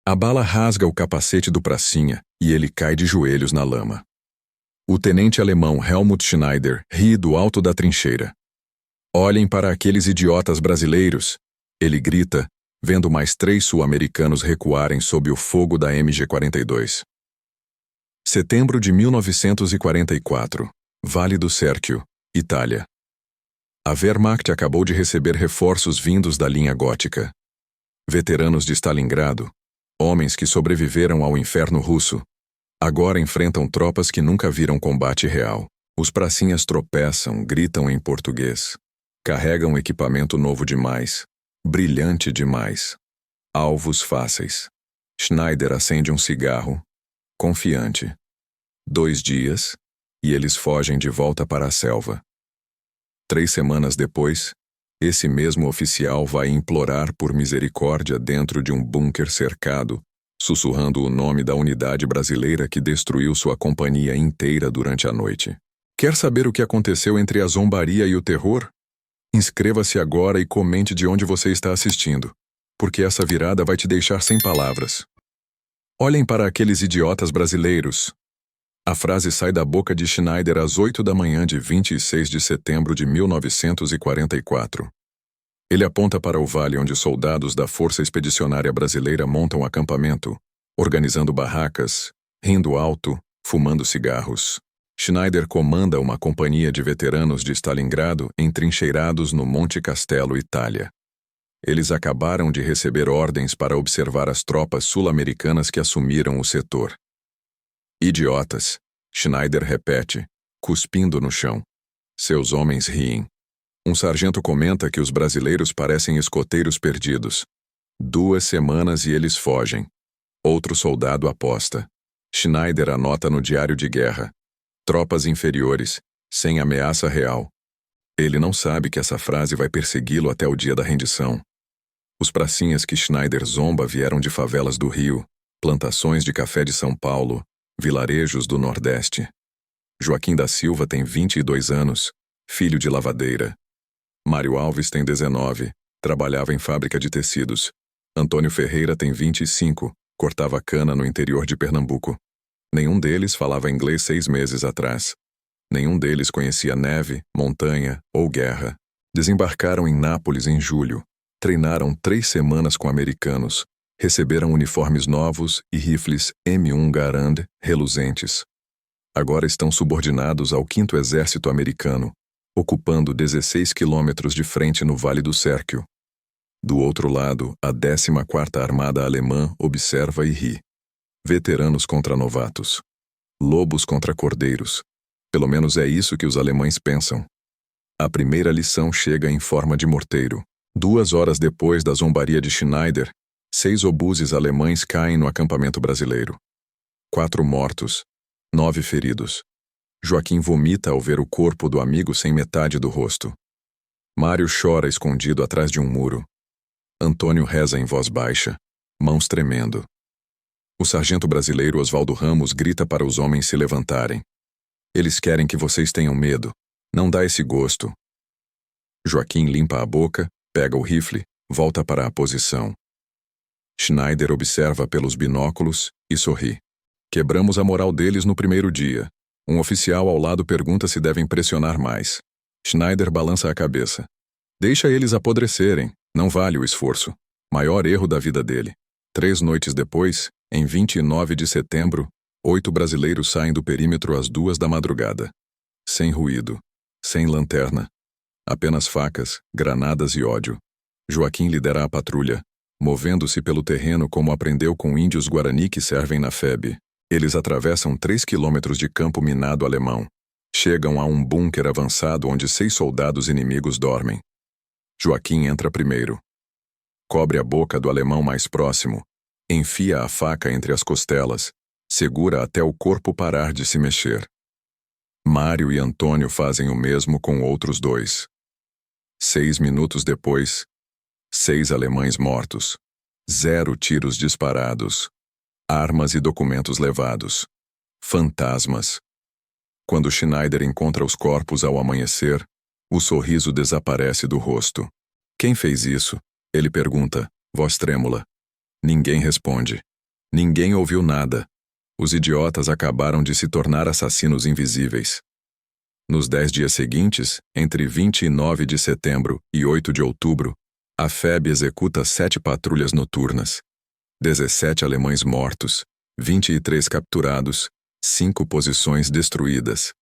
A bala rasga o capacete do pracinha e ele cai de joelhos na lama. O tenente alemão Helmut Schneider ri do alto da trincheira. Olhem para aqueles idiotas brasileiros, ele grita, vendo mais 3 sul-americanos recuarem sob o fogo da MG-42. Setembro de 1944, Vale do Sérquio, Itália. A Wehrmacht acabou de receber reforços vindos da linha gótica. Veteranos de Stalingrado, homens que sobreviveram ao inferno russo, agora enfrentam tropas que nunca viram combate real. Os pracinhas tropeçam, gritam em português. Carregam equipamento novo demais, brilhante demais. Alvos fáceis. Schneider acende um cigarro, confiante. 2 dias, e eles fogem de volta para a selva. 3 semanas depois, esse mesmo oficial vai implorar por misericórdia dentro de um bunker cercado, sussurrando o nome da unidade brasileira que destruiu sua companhia inteira durante a noite. Quer saber o que aconteceu entre a zombaria e o terror? Inscreva-se agora e comente de onde você está assistindo, porque essa virada vai te deixar sem palavras. Olhem para aqueles idiotas brasileiros. A frase sai da boca de Schneider às 8 da manhã de 26 de setembro de 1944. Ele aponta para o vale onde soldados da Força Expedicionária Brasileira montam acampamento, organizando barracas, rindo alto, fumando cigarros. Schneider comanda uma companhia de veteranos de Stalingrado entrincheirados no Monte Castelo, Itália. Eles acabaram de receber ordens para observar as tropas sul-americanas que assumiram o setor. Idiotas, Schneider repete, cuspindo no chão. Seus homens riem. Um sargento comenta que os brasileiros parecem escoteiros perdidos. 2 semanas e eles fogem. Outro soldado aposta. Schneider anota no diário de guerra. Tropas inferiores, sem ameaça real. Ele não sabe que essa frase vai persegui-lo até o dia da rendição. Os pracinhas que Schneider zomba vieram de favelas do Rio, plantações de café de São Paulo, vilarejos do Nordeste. Joaquim da Silva tem 22 anos, filho de lavadeira. Mário Alves tem 19, trabalhava em fábrica de tecidos. Antônio Ferreira tem 25, cortava cana no interior de Pernambuco. Nenhum deles falava inglês 6 meses atrás. Nenhum deles conhecia neve, montanha ou guerra. Desembarcaram em Nápoles em julho. Treinaram 3 semanas com americanos. Receberam uniformes novos e rifles M1 Garand reluzentes. Agora estão subordinados ao 5º Exército Americano, ocupando 16 quilômetros de frente no Vale do Sérquio. Do outro lado, a 14ª Armada Alemã observa e ri. Veteranos contra novatos. Lobos contra cordeiros. Pelo menos é isso que os alemães pensam. A primeira lição chega em forma de morteiro. 2 horas depois da zombaria de Schneider, 6 obuses alemães caem no acampamento brasileiro. 4 mortos, 9 feridos. Joaquim vomita ao ver o corpo do amigo sem metade do rosto. Mário chora escondido atrás de um muro. Antônio reza em voz baixa, mãos tremendo. O sargento brasileiro Oswaldo Ramos grita para os homens se levantarem. Eles querem que vocês tenham medo. Não dá esse gosto. Joaquim limpa a boca, pega o rifle, volta para a posição. Schneider observa pelos binóculos e sorri. Quebramos a moral deles no primeiro dia. Um oficial ao lado pergunta se devem pressionar mais. Schneider balança a cabeça. Deixa eles apodrecerem, não vale o esforço. Maior erro da vida dele. 3 noites depois, em 29 de setembro, 8 brasileiros saem do perímetro às 2 da madrugada. Sem ruído, sem lanterna. Apenas facas, granadas e ódio. Joaquim lidera a patrulha, movendo-se pelo terreno como aprendeu com índios guarani que servem na FEB. Eles atravessam 3 quilômetros de campo minado alemão. Chegam a um bunker avançado onde 6 soldados inimigos dormem. Joaquim entra primeiro. Cobre a boca do alemão mais próximo, enfia a faca entre as costelas, segura até o corpo parar de se mexer. Mário e Antônio fazem o mesmo com outros 2. 6 minutos depois, 6 alemães mortos. 0 tiros disparados. Armas e documentos levados. Fantasmas. Quando Schneider encontra os corpos ao amanhecer, o sorriso desaparece do rosto. Quem fez isso? Ele pergunta, voz trêmula. Ninguém responde. Ninguém ouviu nada. Os idiotas acabaram de se tornar assassinos invisíveis. Nos 10 dias seguintes, entre 29 de setembro e 8 de outubro, a FEB executa 7 patrulhas noturnas. 17 alemães mortos, 23 capturados, 5 posições destruídas.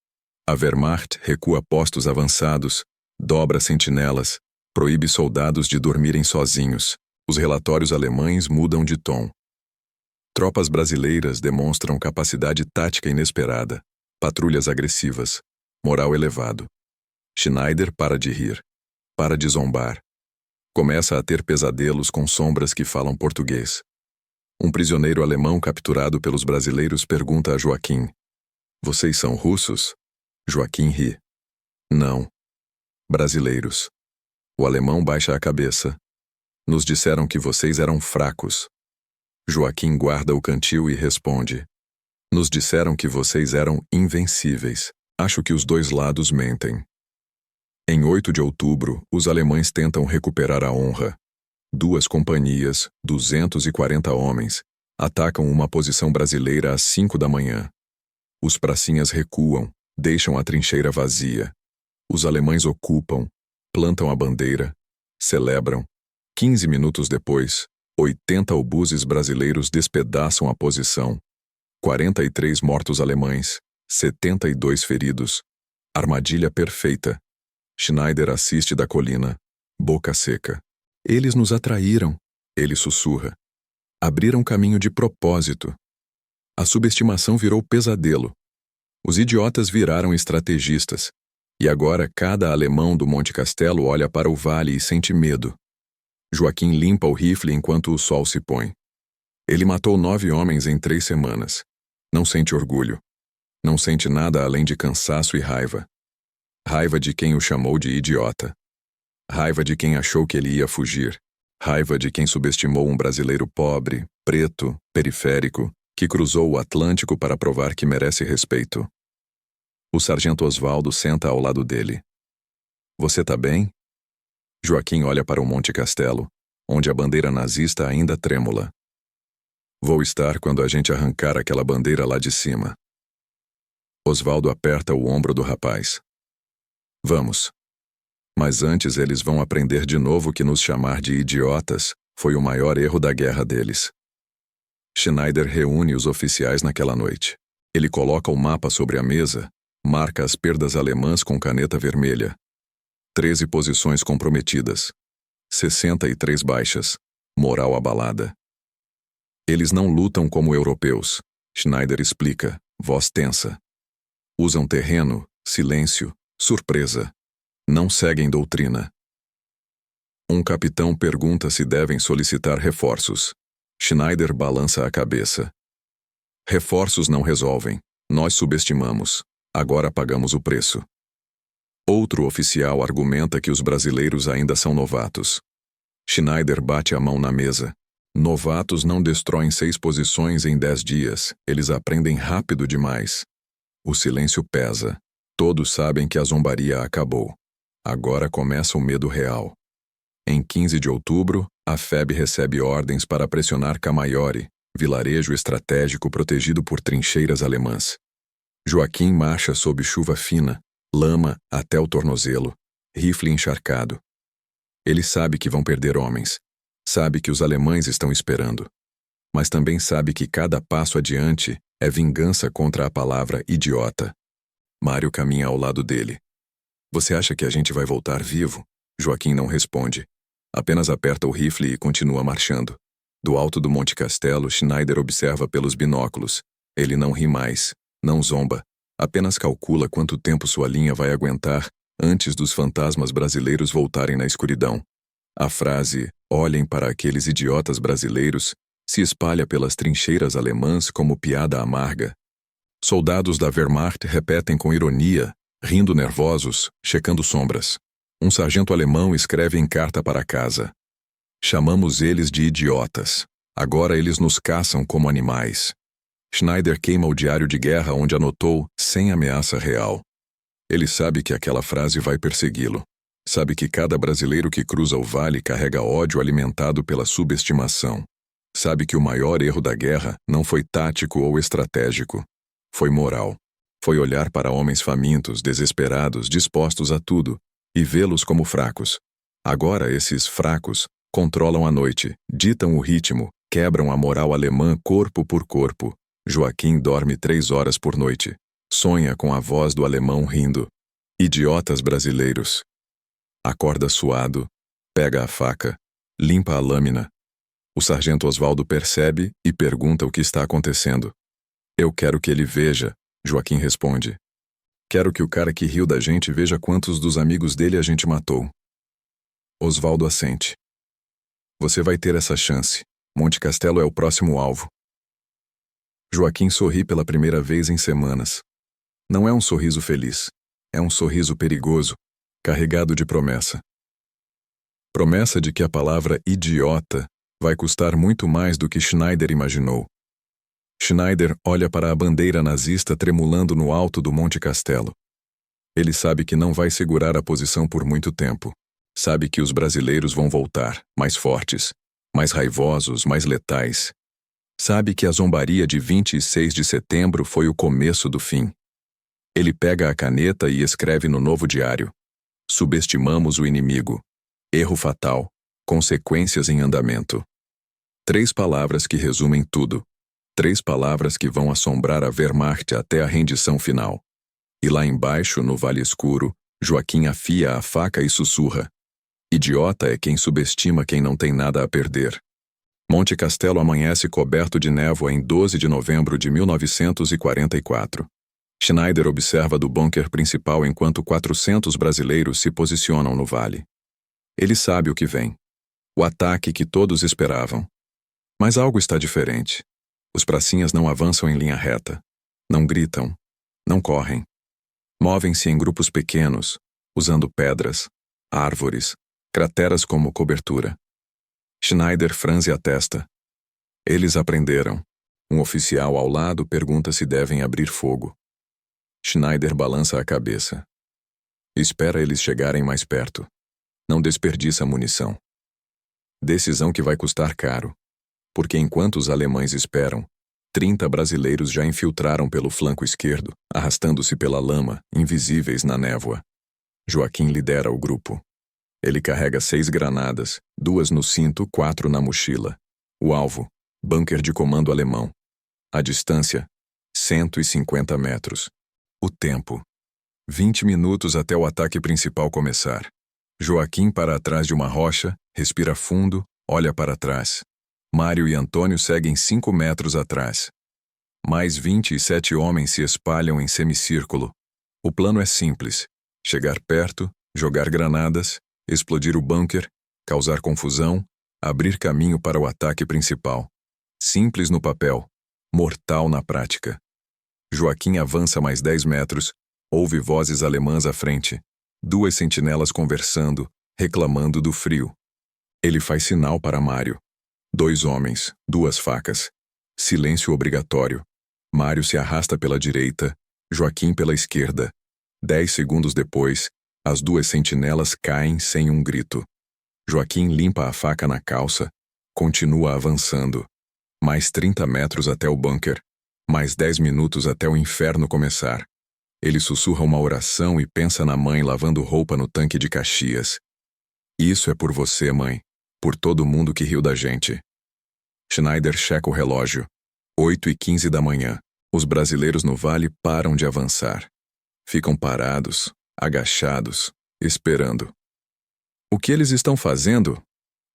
A Wehrmacht recua postos avançados, dobra sentinelas, proíbe soldados de dormirem sozinhos. Os relatórios alemães mudam de tom. Tropas brasileiras demonstram capacidade tática inesperada, patrulhas agressivas, moral elevado. Schneider para de rir, para de zombar. Começa a ter pesadelos com sombras que falam português. Um prisioneiro alemão capturado pelos brasileiros pergunta a Joaquim: "Vocês são russos?" Joaquim ri. "Não. Brasileiros." O alemão baixa a cabeça. "Nos disseram que vocês eram fracos." Joaquim guarda o cantil e responde: "Nos disseram que vocês eram invencíveis. Acho que os dois lados mentem." Em 8 de outubro, os alemães tentam recuperar a honra. 2 companhias, 240 homens, atacam uma posição brasileira às 5 da manhã. Os pracinhas recuam, deixam a trincheira vazia. Os alemães ocupam, plantam a bandeira, celebram. 15 minutos depois, 80 obuses brasileiros despedaçam a posição. 43 mortos alemães, 72 feridos. Armadilha perfeita. Schneider assiste da colina, boca seca. "Eles nos atraíram", ele sussurra. "Abriram caminho de propósito." A subestimação virou pesadelo. Os idiotas viraram estrategistas. E agora cada alemão do Monte Castelo olha para o vale e sente medo. Joaquim limpa o rifle enquanto o sol se põe. Ele matou 9 homens em 3 semanas. Não sente orgulho. Não sente nada além de cansaço e raiva. Raiva de quem o chamou de idiota. Raiva de quem achou que ele ia fugir. Raiva de quem subestimou um brasileiro pobre, preto, periférico, que cruzou o Atlântico para provar que merece respeito. O sargento Osvaldo senta ao lado dele. "Você tá bem?" Joaquim olha para o Monte Castelo, onde a bandeira nazista ainda trêmula. "Vou estar quando a gente arrancar aquela bandeira lá de cima." Osvaldo aperta o ombro do rapaz. "Vamos. Mas antes eles vão aprender de novo que nos chamar de idiotas foi o maior erro da guerra deles." Schneider reúne os oficiais naquela noite. Ele coloca o mapa sobre a mesa, marca as perdas alemãs com caneta vermelha. 13 posições comprometidas. 63 baixas. Moral abalada. "Eles não lutam como europeus", Schneider explica, voz tensa. "Usam terreno, silêncio, surpresa. Não seguem doutrina." Um capitão pergunta se devem solicitar reforços. Schneider balança a cabeça. "Reforços não resolvem. Nós subestimamos. Agora pagamos o preço." Outro oficial argumenta que os brasileiros ainda são novatos. Schneider bate a mão na mesa. "Novatos não destroem 6 posições em 10 dias. Eles aprendem rápido demais." O silêncio pesa. Todos sabem que a zombaria acabou. Agora começa o medo real. Em 15 de outubro, a FEB recebe ordens para pressionar Camaiore, vilarejo estratégico protegido por trincheiras alemãs. Joaquim marcha sob chuva fina, lama até o tornozelo, rifle encharcado. Ele sabe que vão perder homens. Sabe que os alemães estão esperando. Mas também sabe que cada passo adiante é vingança contra a palavra idiota. Mário caminha ao lado dele. "Você acha que a gente vai voltar vivo?" Joaquim não responde. Apenas aperta o rifle e continua marchando. Do alto do Monte Castelo, Schneider observa pelos binóculos. Ele não ri mais, não zomba. Apenas calcula quanto tempo sua linha vai aguentar antes dos fantasmas brasileiros voltarem na escuridão. A frase, "olhem para aqueles idiotas brasileiros", se espalha pelas trincheiras alemãs como piada amarga. Soldados da Wehrmacht repetem com ironia, rindo nervosos, checando sombras. Um sargento alemão escreve em carta para casa: "Chamamos eles de idiotas. Agora eles nos caçam como animais." Schneider queima o diário de guerra onde anotou "sem ameaça real." Ele sabe que aquela frase vai persegui-lo. Sabe que cada brasileiro que cruza o vale carrega ódio alimentado pela subestimação. Sabe que o maior erro da guerra não foi tático ou estratégico. Foi moral. Foi olhar para homens famintos, desesperados, dispostos a tudo, e vê-los como fracos. Agora esses fracos controlam a noite, ditam o ritmo, quebram a moral alemã corpo por corpo. Joaquim dorme 3 horas por noite. Sonha com a voz do alemão rindo. Idiotas brasileiros. Acorda suado, pega a faca, limpa a lâmina. O sargento Osvaldo percebe e pergunta o que está acontecendo. Eu quero que ele veja, Joaquim responde. Quero que o cara que riu da gente veja quantos dos amigos dele a gente matou. Osvaldo assente. Você vai ter essa chance. Monte Castelo é o próximo alvo. Joaquim sorri pela primeira vez em semanas. Não é um sorriso feliz. É um sorriso perigoso, carregado de promessa. Promessa de que a palavra idiota vai custar muito mais do que Schneider imaginou. Schneider olha para a bandeira nazista tremulando no alto do Monte Castelo. Ele sabe que não vai segurar a posição por muito tempo. Sabe que os brasileiros vão voltar, mais fortes, mais raivosos, mais letais. Sabe que a zombaria de 26 de setembro foi o começo do fim. Ele pega a caneta e escreve no novo diário. Subestimamos o inimigo. Erro fatal. Consequências em andamento. 3 palavras que resumem tudo. 3 palavras que vão assombrar a Wehrmacht até a rendição final. E lá embaixo, no Vale Escuro, Joaquim afia a faca e sussurra. Idiota é quem subestima quem não tem nada a perder. Monte Castelo amanhece coberto de névoa em 12 de novembro de 1944. Schneider observa do bunker principal enquanto 400 brasileiros se posicionam no vale. Ele sabe o que vem. O ataque que todos esperavam. Mas algo está diferente. Os pracinhas não avançam em linha reta. Não gritam. Não correm. Movem-se em grupos pequenos, usando pedras, árvores, crateras como cobertura. Schneider franze a testa. Eles aprenderam. Um oficial ao lado pergunta se devem abrir fogo. Schneider balança a cabeça. Espera eles chegarem mais perto. Não desperdiça munição. Decisão que vai custar caro. Porque enquanto os alemães esperam, 30 brasileiros já infiltraram pelo flanco esquerdo, arrastando-se pela lama, invisíveis na névoa. Joaquim lidera o grupo. Ele carrega 6 granadas, 2 no cinto, 4 na mochila. O alvo, bunker de comando alemão. A distância, 150 metros. O tempo, 20 minutos até o ataque principal começar. Joaquim para atrás de uma rocha, respira fundo, olha para trás. Mário e Antônio seguem 5 metros atrás. Mais 27 homens se espalham em semicírculo. O plano é simples. Chegar perto, jogar granadas, explodir o bunker, causar confusão, abrir caminho para o ataque principal. Simples no papel, mortal na prática. Joaquim avança mais 10 metros, ouve vozes alemãs à frente. 2 sentinelas conversando, reclamando do frio. Ele faz sinal para Mário. 2 homens, 2 facas. Silêncio obrigatório. Mário se arrasta pela direita, Joaquim pela esquerda. 10 segundos depois, as 2 sentinelas caem sem um grito. Joaquim limpa a faca na calça, continua avançando. Mais 30 metros até o bunker. Mais 10 minutos até o inferno começar. Ele sussurra uma oração e pensa na mãe lavando roupa no tanque de Caxias. Isso é por você, mãe. Por todo mundo que riu da gente. Schneider checa o relógio. 8h15 da manhã. Os brasileiros no vale param de avançar. Ficam parados, agachados, esperando. O que eles estão fazendo?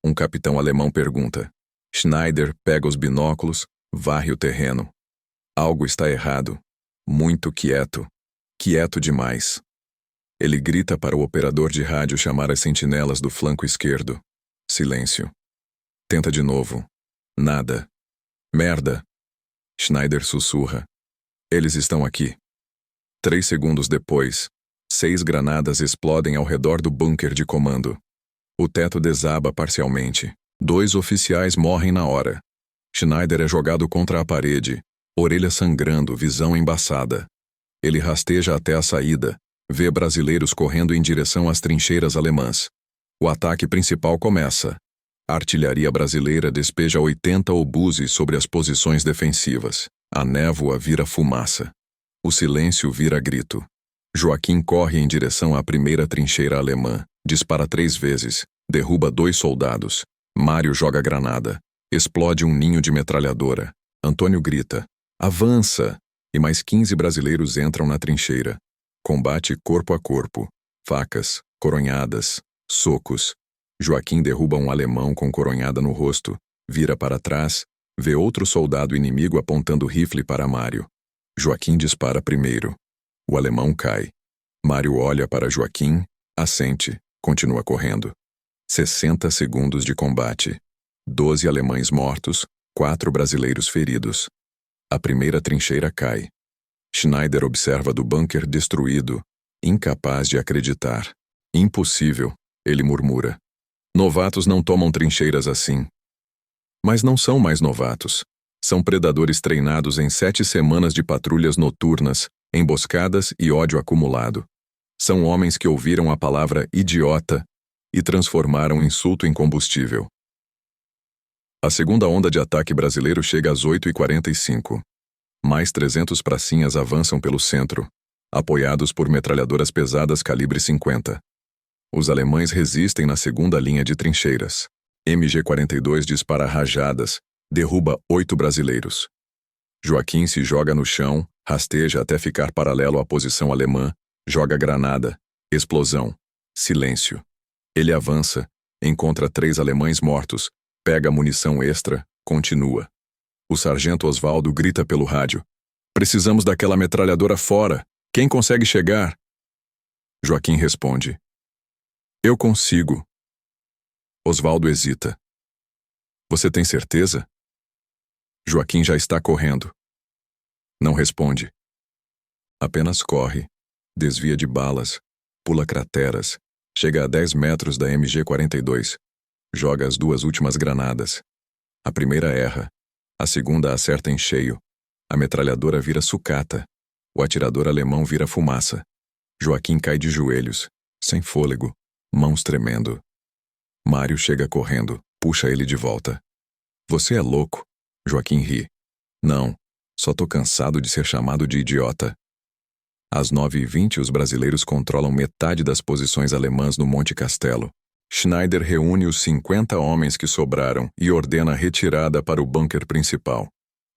Um capitão alemão pergunta. Schneider pega os binóculos, varre o terreno. Algo está errado. Muito quieto. Quieto demais. Ele grita para o operador de rádio chamar as sentinelas do flanco esquerdo. Silêncio. Tenta de novo. Nada. Merda. Schneider sussurra. Eles estão aqui. 3 segundos depois, 6 granadas explodem ao redor do bunker de comando. O teto desaba parcialmente. 2 oficiais morrem na hora. Schneider é jogado contra a parede, orelha sangrando, visão embaçada. Ele rasteja até a saída, vê brasileiros correndo em direção às trincheiras alemãs. O ataque principal começa. A artilharia brasileira despeja 80 obuses sobre as posições defensivas. A névoa vira fumaça. O silêncio vira grito. Joaquim corre em direção à primeira trincheira alemã, dispara 3 vezes, derruba 2 soldados. Mário joga granada. Explode um ninho de metralhadora. Antônio grita: "Avança!" E mais 15 brasileiros entram na trincheira. Combate corpo a corpo. Facas, coronhadas, socos. Joaquim derruba um alemão com coronhada no rosto, vira para trás, vê outro soldado inimigo apontando o rifle para Mário. Joaquim dispara primeiro. O alemão cai. Mário olha para Joaquim, assente, continua correndo. 60 segundos de combate. 12 alemães mortos, 4 brasileiros feridos. A primeira trincheira cai. Schneider observa do bunker destruído, incapaz de acreditar. Impossível, ele murmura. Novatos não tomam trincheiras assim. Mas não são mais novatos. São predadores treinados em 7 semanas de patrulhas noturnas, emboscadas e ódio acumulado. São homens que ouviram a palavra idiota e transformaram insulto em combustível. A segunda onda de ataque brasileiro chega às 8h45. Mais 300 pracinhas avançam pelo centro, apoiados por metralhadoras pesadas calibre 50. Os alemães resistem na segunda linha de trincheiras. MG-42 dispara rajadas, derruba 8 brasileiros. Joaquim se joga no chão, rasteja até ficar paralelo à posição alemã, joga granada, explosão, silêncio. Ele avança, encontra 3 alemães mortos, pega munição extra, continua. O sargento Osvaldo grita pelo rádio: "Precisamos daquela metralhadora fora! Quem consegue chegar?" Joaquim responde: "Eu consigo." Osvaldo hesita. "Você tem certeza?" Joaquim já está correndo. Não responde. Apenas corre, desvia de balas, pula crateras, chega a 10 metros da MG-42, joga as 2 últimas granadas. A primeira erra, a segunda acerta em cheio. A metralhadora vira sucata. O atirador alemão vira fumaça. Joaquim cai de joelhos, sem fôlego, mãos tremendo. Mário chega correndo, puxa ele de volta. "Você é louco?" Joaquim ri. "Não, só tô cansado de ser chamado de idiota." Às 9h20, os brasileiros controlam metade das posições alemãs no Monte Castelo. Schneider reúne os 50 homens que sobraram e ordena a retirada para o bunker principal.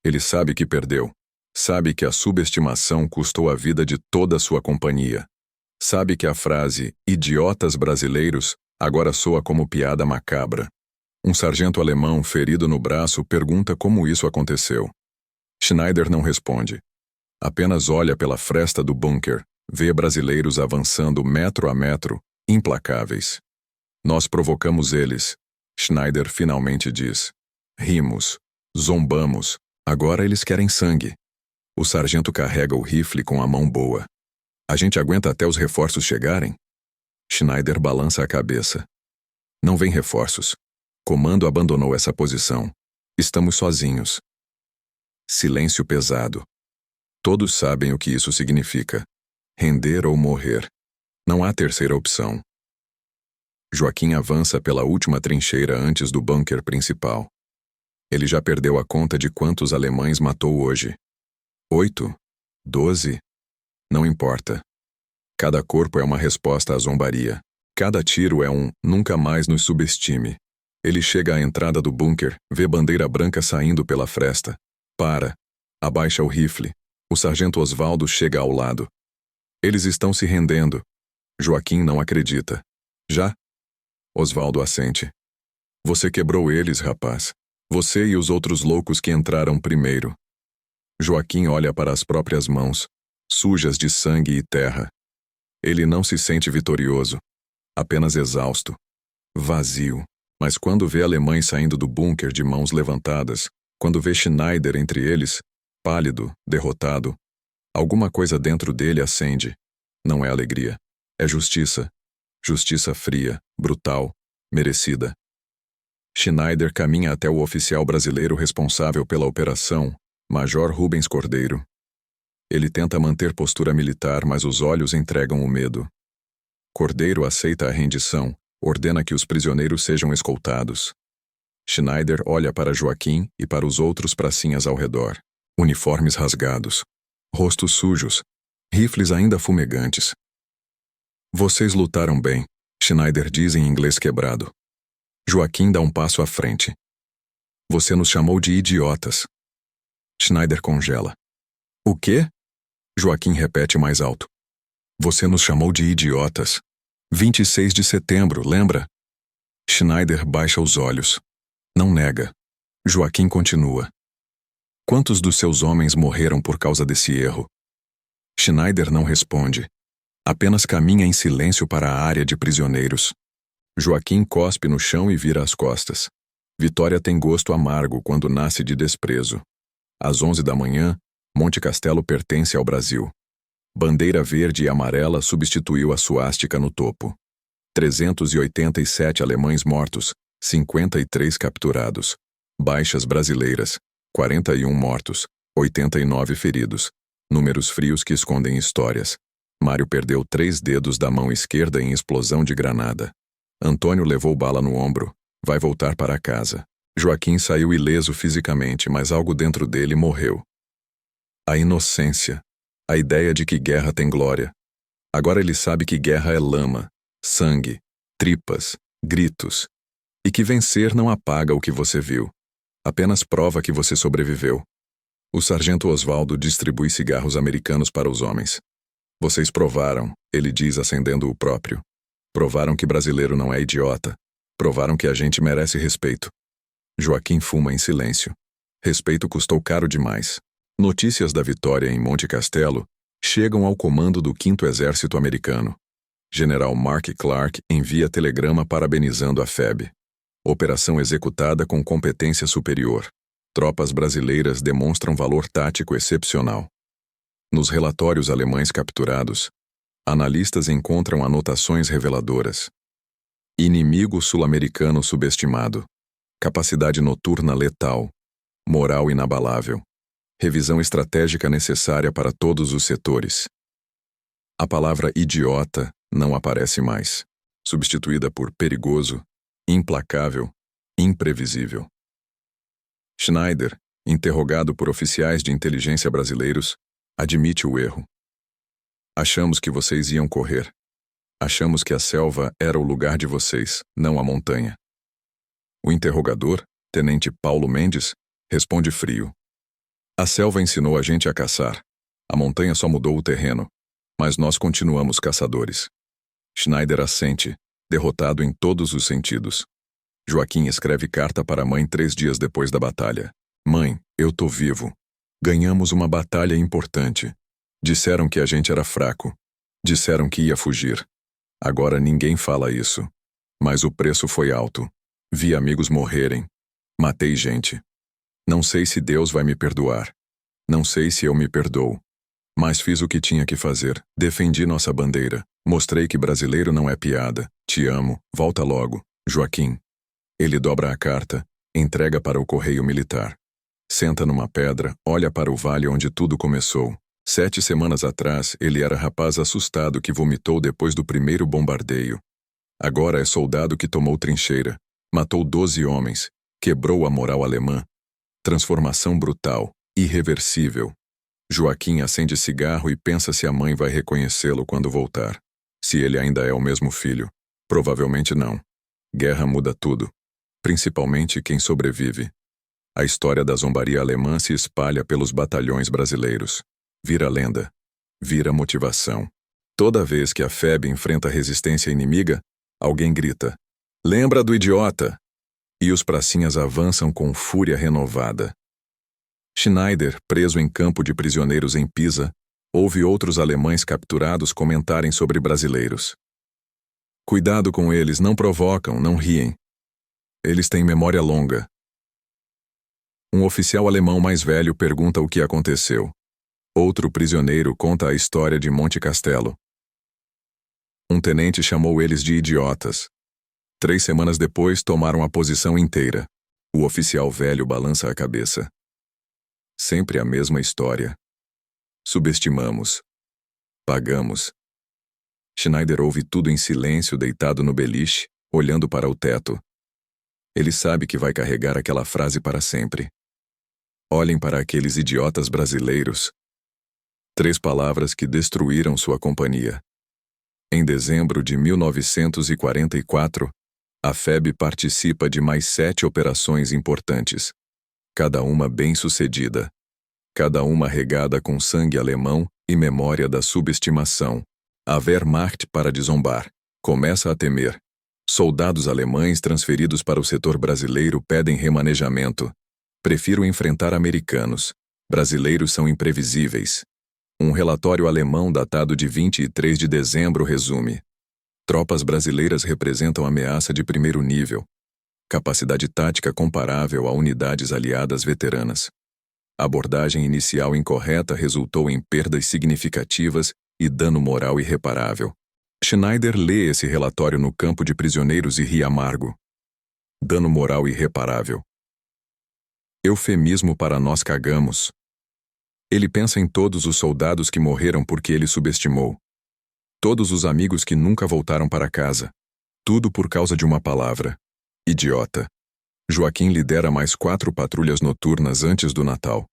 Ele sabe que perdeu. Sabe que a subestimação custou a vida de toda a sua companhia. Sabe que a frase "idiotas brasileiros" agora soa como piada macabra. Um sargento alemão ferido no braço pergunta como isso aconteceu. Schneider não responde. Apenas olha pela fresta do bunker, vê brasileiros avançando metro a metro, implacáveis. "Nós provocamos eles", Schneider finalmente diz. "Rimos, zombamos, agora eles querem sangue." O sargento carrega o rifle com a mão boa. "A gente aguenta até os reforços chegarem?" Schneider balança a cabeça. "Não vem reforços. Comando abandonou essa posição. Estamos sozinhos." Silêncio pesado. Todos sabem o que isso significa. Render ou morrer. Não há terceira opção. Joaquim avança pela última trincheira antes do bunker principal. Ele já perdeu a conta de quantos alemães matou hoje. 8? 12? Não importa. Cada corpo é uma resposta à zombaria. Cada tiro é um "nunca mais nos subestime." Ele chega à entrada do bunker, vê bandeira branca saindo pela fresta. Para. Abaixa o rifle. O sargento Osvaldo chega ao lado. Eles estão se rendendo. Joaquim não acredita. Já? Osvaldo assente. Você quebrou eles, rapaz. Você e os outros loucos que entraram primeiro. Joaquim olha para as próprias mãos, sujas de sangue e terra. Ele não se sente vitorioso, apenas exausto, vazio. Mas quando vê alemães saindo do bunker de mãos levantadas, quando vê Schneider entre eles, pálido, derrotado, alguma coisa dentro dele acende. Não é alegria, é justiça. Justiça fria, brutal, merecida. Schneider caminha até o oficial brasileiro responsável pela operação, Major Rubens Cordeiro. Ele tenta manter postura militar, mas os olhos entregam o medo. Cordeiro aceita a rendição, ordena que os prisioneiros sejam escoltados. Schneider olha para Joaquim e para os outros pracinhas ao redor. Uniformes rasgados. Rostos sujos. Rifles ainda fumegantes. Vocês lutaram bem, Schneider diz em inglês quebrado. Joaquim dá um passo à frente. Você nos chamou de idiotas. Schneider congela. O quê? Joaquim repete mais alto. Você nos chamou de idiotas. 26 de setembro, lembra? Schneider baixa os olhos. Não nega. Joaquim continua. Quantos dos seus homens morreram por causa desse erro? Schneider não responde. Apenas caminha em silêncio para a área de prisioneiros. Joaquim cospe no chão e vira as costas. Vitória tem gosto amargo quando nasce de desprezo. Às 11 da manhã, Monte Castelo pertence ao Brasil. Bandeira verde e amarela substituiu a suástica no topo. 387 alemães mortos, 53 capturados. Baixas brasileiras, 41 mortos, 89 feridos. Números frios que escondem histórias. Mário perdeu 3 dedos da mão esquerda em explosão de granada. Antônio levou bala no ombro. Vai voltar para casa. Joaquim saiu ileso fisicamente, mas algo dentro dele morreu. A inocência. A ideia de que guerra tem glória. Agora ele sabe que guerra é lama, sangue, tripas, gritos. E que vencer não apaga o que você viu. Apenas prova que você sobreviveu. O sargento Osvaldo distribui cigarros americanos para os homens. Vocês provaram, ele diz acendendo o próprio. Provaram que brasileiro não é idiota. Provaram que a gente merece respeito. Joaquim fuma em silêncio. Respeito custou caro demais. Notícias da vitória em Monte Castelo chegam ao comando do 5º Exército Americano. General Mark Clark envia telegrama parabenizando a FEB. Operação executada com competência superior. Tropas brasileiras demonstram valor tático excepcional. Nos relatórios alemães capturados, analistas encontram anotações reveladoras. Inimigo sul-americano subestimado. Capacidade noturna letal. Moral inabalável. Revisão estratégica necessária para todos os setores. A palavra idiota não aparece mais, substituída por perigoso, implacável, imprevisível. Schneider, interrogado por oficiais de inteligência brasileiros, admite o erro. Achamos que vocês iam correr. Achamos que a selva era o lugar de vocês, não a montanha. O interrogador, tenente Paulo Mendes, responde frio. A selva ensinou a gente a caçar. A montanha só mudou o terreno. Mas nós continuamos caçadores. Schneider assente, derrotado em todos os sentidos. Joaquim escreve carta para a mãe 3 dias depois da batalha. Mãe, eu tô vivo. Ganhamos uma batalha importante. Disseram que a gente era fraco. Disseram que ia fugir. Agora ninguém fala isso. Mas o preço foi alto. Vi amigos morrerem. Matei gente. Não sei se Deus vai me perdoar. Não sei se eu me perdoo. Mas fiz o que tinha que fazer. Defendi nossa bandeira. Mostrei que brasileiro não é piada. Te amo. Volta logo. Joaquim. Ele dobra a carta, entrega para o correio militar. Senta numa pedra, olha para o vale onde tudo começou. 7 semanas atrás, ele era rapaz assustado que vomitou depois do primeiro bombardeio. Agora é soldado que tomou trincheira. Matou 12 homens. Quebrou a moral alemã. Transformação brutal, irreversível. Joaquim acende cigarro e pensa se a mãe vai reconhecê-lo quando voltar. Se ele ainda é o mesmo filho. Provavelmente não. Guerra muda tudo. Principalmente quem sobrevive. A história da zombaria alemã se espalha pelos batalhões brasileiros. Vira lenda. Vira motivação. Toda vez que a FEB enfrenta resistência inimiga, alguém grita: "Lembra do idiota!" E os pracinhas avançam com fúria renovada. Schneider, preso em campo de prisioneiros em Pisa, ouve outros alemães capturados comentarem sobre brasileiros. Cuidado com eles, não provocam, não riem. Eles têm memória longa. Um oficial alemão mais velho pergunta o que aconteceu. Outro prisioneiro conta a história de Monte Castelo. Um tenente chamou eles de idiotas. 3 semanas depois, tomaram a posição inteira. O oficial velho balança a cabeça. Sempre a mesma história. Subestimamos. Pagamos. Schneider ouve tudo em silêncio, deitado no beliche, olhando para o teto. Ele sabe que vai carregar aquela frase para sempre. Olhem para aqueles idiotas brasileiros. 3 palavras que destruíram sua companhia. Em dezembro de 1944, a FEB participa de mais 7 operações importantes, cada uma bem-sucedida, cada uma regada com sangue alemão e memória da subestimação. A Wehrmacht, para de zombar, começa a temer. Soldados alemães transferidos para o setor brasileiro pedem remanejamento. Prefiro enfrentar americanos. Brasileiros são imprevisíveis. Um relatório alemão datado de 23 de dezembro resume: tropas brasileiras representam ameaça de primeiro nível. Capacidade tática comparável a unidades aliadas veteranas. A abordagem inicial incorreta resultou em perdas significativas e dano moral irreparável. Schneider lê esse relatório no campo de prisioneiros e ri amargo. Dano moral irreparável. Eufemismo para nós cagamos. Ele pensa em todos os soldados que morreram porque ele subestimou. Todos os amigos que nunca voltaram para casa. Tudo por causa de uma palavra. Idiota. Joaquim lidera mais 4 patrulhas noturnas antes do Natal.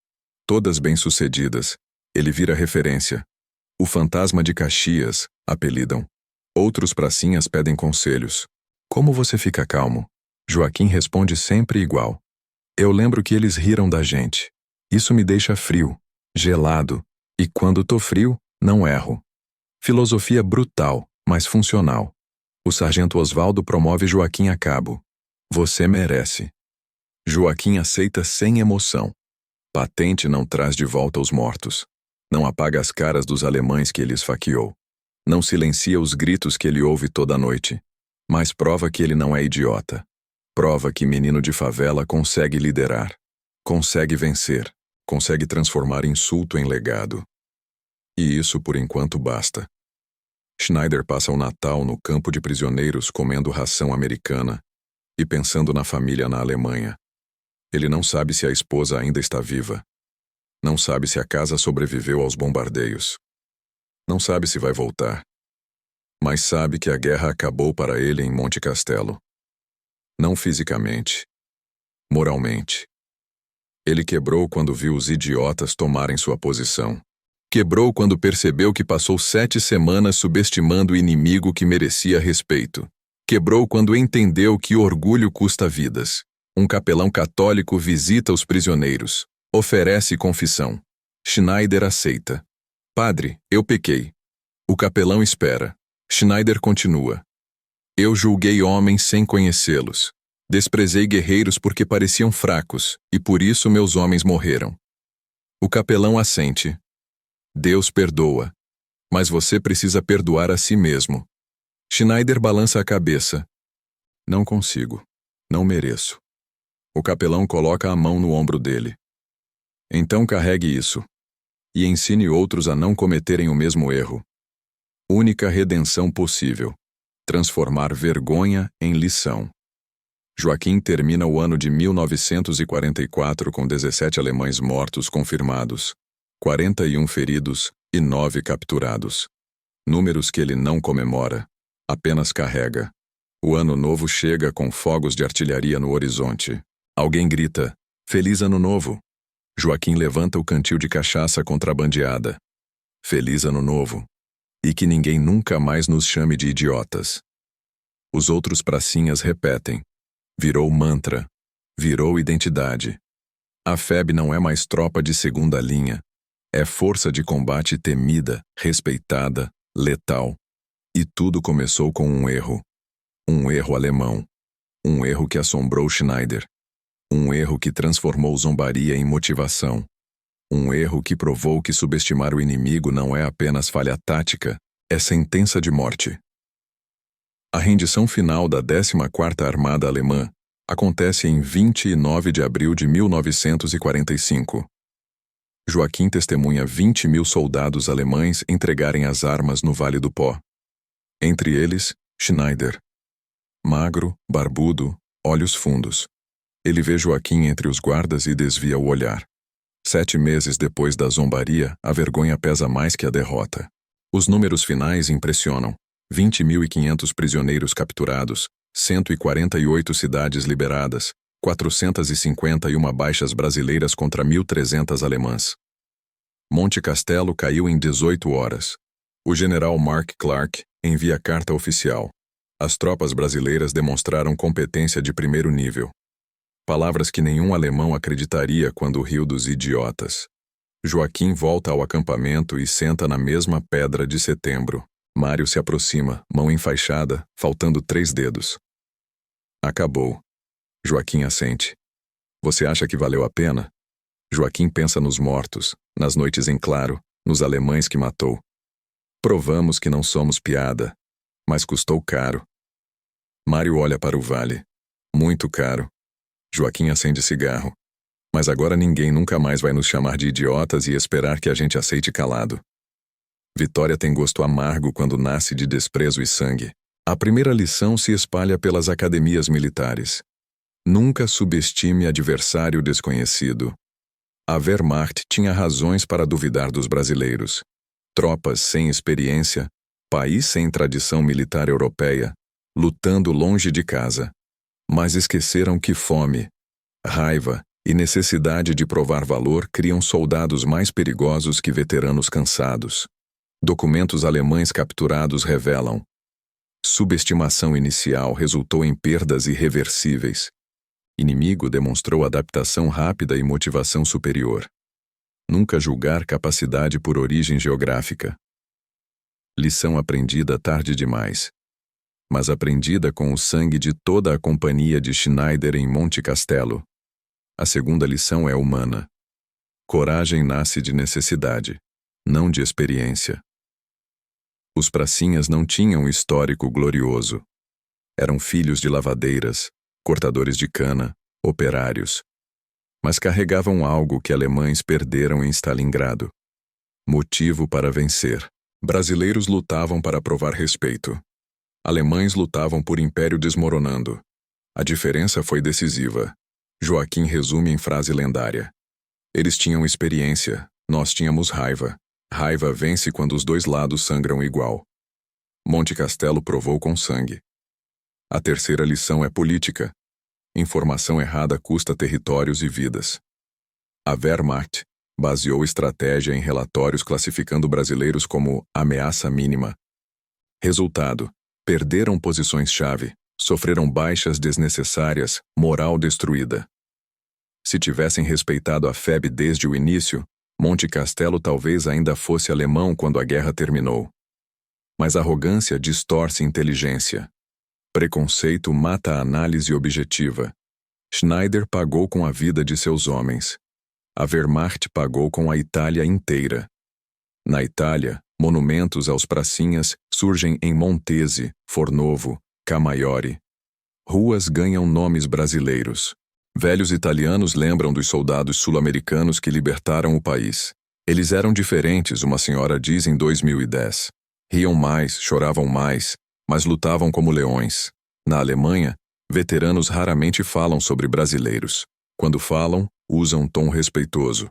Todas bem-sucedidas. Ele vira referência. O fantasma de Caxias, apelidam. Outros pracinhas pedem conselhos. Como você fica calmo? Joaquim responde sempre igual. Eu lembro que eles riram da gente. Isso me deixa frio, gelado, e quando tô frio, não erro. Filosofia brutal, mas funcional. O sargento Osvaldo promove Joaquim a cabo. Você merece. Joaquim aceita sem emoção. Patente não traz de volta os mortos. Não apaga as caras dos alemães que ele esfaqueou. Não silencia os gritos que ele ouve toda noite. Mas prova que ele não é idiota. Prova que menino de favela consegue liderar. Consegue vencer. Consegue transformar insulto em legado. E isso por enquanto basta. Schneider passa o Natal no campo de prisioneiros comendo ração americana e pensando na família na Alemanha. Ele não sabe se a esposa ainda está viva. Não sabe se a casa sobreviveu aos bombardeios. Não sabe se vai voltar. Mas sabe que a guerra acabou para ele em Monte Castelo. Não fisicamente. Moralmente. Ele quebrou quando viu os idiotas tomarem sua posição. Quebrou quando percebeu que passou 7 semanas subestimando o inimigo que merecia respeito. Quebrou quando entendeu que orgulho custa vidas. Um capelão católico visita os prisioneiros. Oferece confissão. Schneider aceita. Padre, eu pequei. O capelão espera. Schneider continua. Eu julguei homens sem conhecê-los. Desprezei guerreiros porque pareciam fracos, e por isso meus homens morreram. O capelão assente. Deus perdoa. Mas você precisa perdoar a si mesmo. Schneider balança a cabeça. Não consigo. Não mereço. O capelão coloca a mão no ombro dele. Então carregue isso. E ensine outros a não cometerem o mesmo erro. Única redenção possível. Transformar vergonha em lição. Joaquim termina o ano de 1944 com 17 alemães mortos confirmados, 41 feridos e 9 capturados. Números que ele não comemora, apenas carrega. O ano novo chega com fogos de artilharia no horizonte. Alguém grita, Feliz Ano Novo! Joaquim levanta o cantil de cachaça contrabandeada. Feliz Ano Novo! E que ninguém nunca mais nos chame de idiotas. Os outros pracinhas repetem. Virou mantra. Virou identidade. A FEB não é mais tropa de segunda linha. É força de combate temida, respeitada, letal. E tudo começou com um erro. Um erro alemão. Um erro que assombrou Schneider. Um erro que transformou zombaria em motivação. Um erro que provou que subestimar o inimigo não é apenas falha tática, é sentença de morte. A rendição final da 14ª Armada Alemã acontece em 29 de abril de 1945. Joaquim testemunha 20.000 soldados alemães entregarem as armas no Vale do Pó. Entre eles, Schneider. Magro, barbudo, olhos fundos. Ele vê Joaquim entre os guardas e desvia o olhar. 7 meses depois da zombaria, a vergonha pesa mais que a derrota. Os números finais impressionam. 20.500 prisioneiros capturados, 148 cidades liberadas, 451 baixas brasileiras contra 1.300 alemãs. Monte Castelo caiu em 18 horas. O general Mark Clark envia carta oficial. As tropas brasileiras demonstraram competência de primeiro nível. Palavras que nenhum alemão acreditaria quando riu dos idiotas. Joaquim volta ao acampamento e senta na mesma pedra de setembro. Mário se aproxima, mão enfaixada, faltando 3 dedos. Acabou. Joaquim assente. Você acha que valeu a pena? Joaquim pensa nos mortos, nas noites em claro, nos alemães que matou. Provamos que não somos piada, mas custou caro. Mário olha para o vale. Muito caro. Joaquim acende cigarro. Mas agora ninguém nunca mais vai nos chamar de idiotas e esperar que a gente aceite calado. Vitória tem gosto amargo quando nasce de desprezo e sangue. A primeira lição se espalha pelas academias militares. Nunca subestime adversário desconhecido. A Wehrmacht tinha razões para duvidar dos brasileiros. Tropas sem experiência, país sem tradição militar europeia, lutando longe de casa. Mas esqueceram que fome, raiva e necessidade de provar valor criam soldados mais perigosos que veteranos cansados. Documentos alemães capturados revelam: subestimação inicial resultou em perdas irreversíveis. Inimigo demonstrou adaptação rápida e motivação superior. Nunca julgar capacidade por origem geográfica. Lição aprendida tarde demais, mas aprendida com o sangue de toda a companhia de Schneider em Monte Castelo. A segunda lição é humana. Coragem nasce de necessidade, não de experiência. Os pracinhas não tinham histórico glorioso. Eram filhos de lavadeiras, cortadores de cana, operários. Mas carregavam algo que alemães perderam em Stalingrado. Motivo para vencer. Brasileiros lutavam para provar respeito. Alemães lutavam por império desmoronando. A diferença foi decisiva. Joaquim resume em frase lendária. Eles tinham experiência, nós tínhamos raiva. Raiva vence quando os dois lados sangram igual. Monte Castelo provou com sangue. A terceira lição é política. Informação errada custa territórios e vidas. A Wehrmacht baseou estratégia em relatórios classificando brasileiros como ameaça mínima. Resultado: perderam posições-chave, sofreram baixas desnecessárias, moral destruída. Se tivessem respeitado a FEB desde o início, Monte Castelo talvez ainda fosse alemão quando a guerra terminou. Mas arrogância distorce inteligência. Preconceito mata a análise objetiva. Schneider pagou com a vida de seus homens. A Wehrmacht pagou com a Itália inteira. Na Itália, monumentos aos pracinhas surgem em Montese, Fornovo, Camaiore. Ruas ganham nomes brasileiros. Velhos italianos lembram dos soldados sul-americanos que libertaram o país. Eles eram diferentes, uma senhora diz em 2010. Riam mais, choravam mais, mas lutavam como leões. Na Alemanha, veteranos raramente falam sobre brasileiros. Quando falam, usam um tom respeitoso.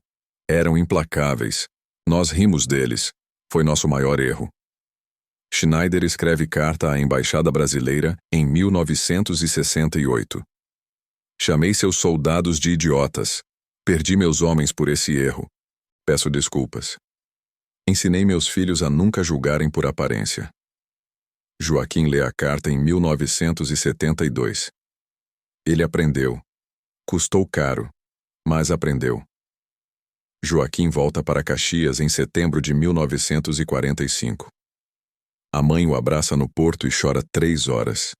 Eram implacáveis. Nós rimos deles. Foi nosso maior erro. Schneider escreve carta à Embaixada Brasileira em 1968. Chamei seus soldados de idiotas. Perdi meus homens por esse erro. Peço desculpas. Ensinei meus filhos a nunca julgarem por aparência. Joaquim lê a carta em 1972. Ele aprendeu. Custou caro, mas aprendeu. Joaquim volta para Caxias em setembro de 1945. A mãe o abraça no porto e chora 3 horas.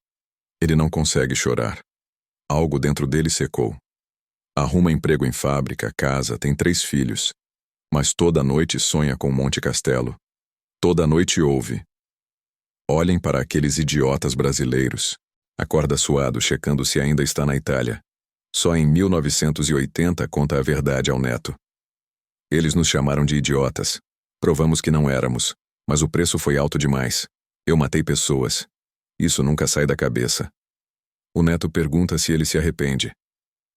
Ele não consegue chorar. Algo dentro dele secou. Arruma emprego em fábrica, casa, tem 3 filhos. Mas toda noite sonha com Monte Castelo. Toda noite ouve: olhem para aqueles idiotas brasileiros. Acorda suado, checando se ainda está na Itália. Só em 1980 conta a verdade ao neto. Eles nos chamaram de idiotas. Provamos que não éramos, mas o preço foi alto demais. Eu matei pessoas. Isso nunca sai da cabeça. O neto pergunta se ele se arrepende.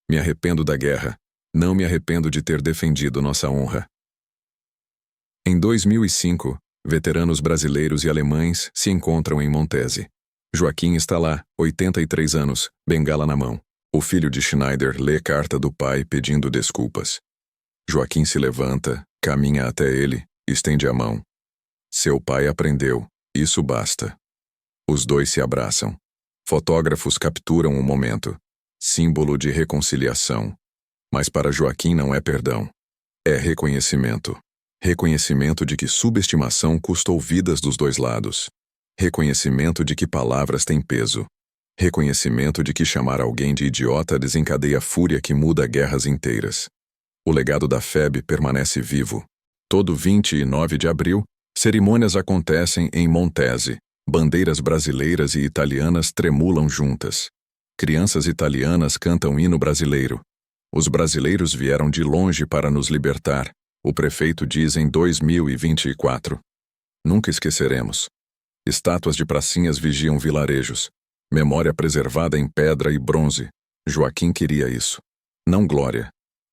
Me arrependo da guerra. Não me arrependo de ter defendido nossa honra. Em 2005, veteranos brasileiros e alemães se encontram em Montese. Joaquim está lá, 83 anos, bengala na mão. O filho de Schneider lê carta do pai pedindo desculpas. Joaquim se levanta, caminha até ele, estende a mão. Seu pai aprendeu, isso basta. Os dois se abraçam. Fotógrafos capturam o momento. Símbolo de reconciliação. Mas para Joaquim não é perdão. É reconhecimento. Reconhecimento de que subestimação custou vidas dos dois lados. Reconhecimento de que palavras têm peso. Reconhecimento de que chamar alguém de idiota desencadeia fúria que muda guerras inteiras. O legado da FEB permanece vivo. Todo 29 de abril, cerimônias acontecem em Montese. Bandeiras brasileiras e italianas tremulam juntas. Crianças italianas cantam hino brasileiro. Os brasileiros vieram de longe para nos libertar, o prefeito diz em 2024. Nunca esqueceremos. Estátuas de pracinhas vigiam vilarejos. Memória preservada em pedra e bronze. Joaquim queria isso. Não glória.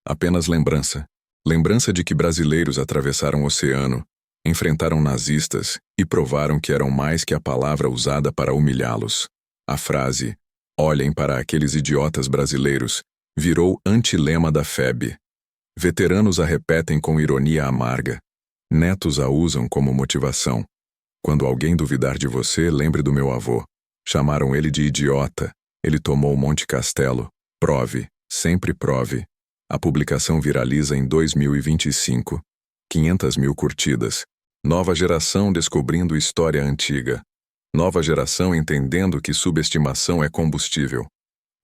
Apenas lembrança. Lembrança de que brasileiros atravessaram o oceano, enfrentaram nazistas e provaram que eram mais que a palavra usada para humilhá-los. A frase, olhem para aqueles idiotas brasileiros, virou antilema da FEB. Veteranos a repetem com ironia amarga. Netos a usam como motivação. Quando alguém duvidar de você, lembre do meu avô. Chamaram ele de idiota. Ele tomou Monte Castelo. Prove, sempre prove. A publicação viraliza em 2025. 500.000 curtidas. Nova geração descobrindo história antiga. Nova geração entendendo que subestimação é combustível.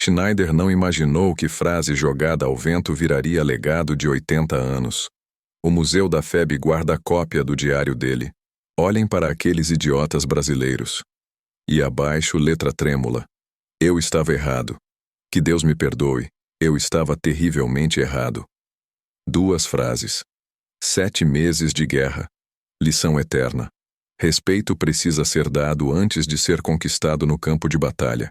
Schneider não imaginou que frase jogada ao vento viraria legado de 80 anos. O Museu da FEB guarda cópia do diário dele. Olhem para aqueles idiotas brasileiros. E abaixo, letra trêmula. Eu estava errado. Que Deus me perdoe. Eu estava terrivelmente errado. 2 frases. 7 meses de guerra. Lição eterna. Respeito precisa ser dado antes de ser conquistado no campo de batalha.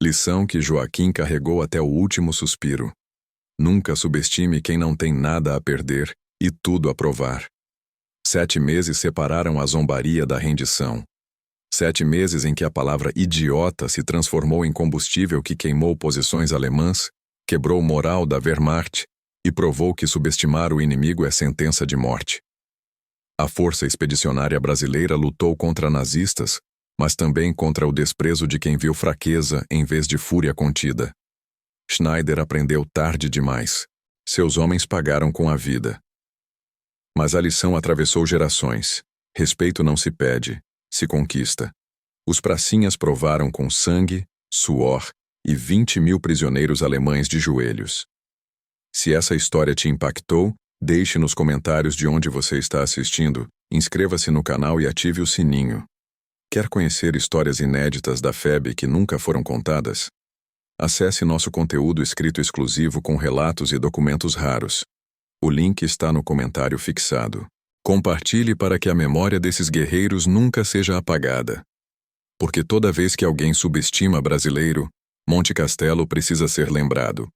Lição que Joaquim carregou até o último suspiro. Nunca subestime quem não tem nada a perder e tudo a provar. 7 meses separaram a zombaria da rendição. 7 meses em que a palavra idiota se transformou em combustível que queimou posições alemãs, quebrou o moral da Wehrmacht e provou que subestimar o inimigo é sentença de morte. A Força Expedicionária Brasileira lutou contra nazistas, mas também contra o desprezo de quem viu fraqueza em vez de fúria contida. Schneider aprendeu tarde demais. Seus homens pagaram com a vida. Mas a lição atravessou gerações. Respeito não se pede, se conquista. Os pracinhas provaram com sangue, suor e 20.000 prisioneiros alemães de joelhos. Se essa história te impactou, deixe nos comentários de onde você está assistindo, inscreva-se no canal e ative o sininho. Quer conhecer histórias inéditas da FEB que nunca foram contadas? Acesse nosso conteúdo escrito exclusivo com relatos e documentos raros. O link está no comentário fixado. Compartilhe para que a memória desses guerreiros nunca seja apagada. Porque toda vez que alguém subestima brasileiro, Monte Castelo precisa ser lembrado.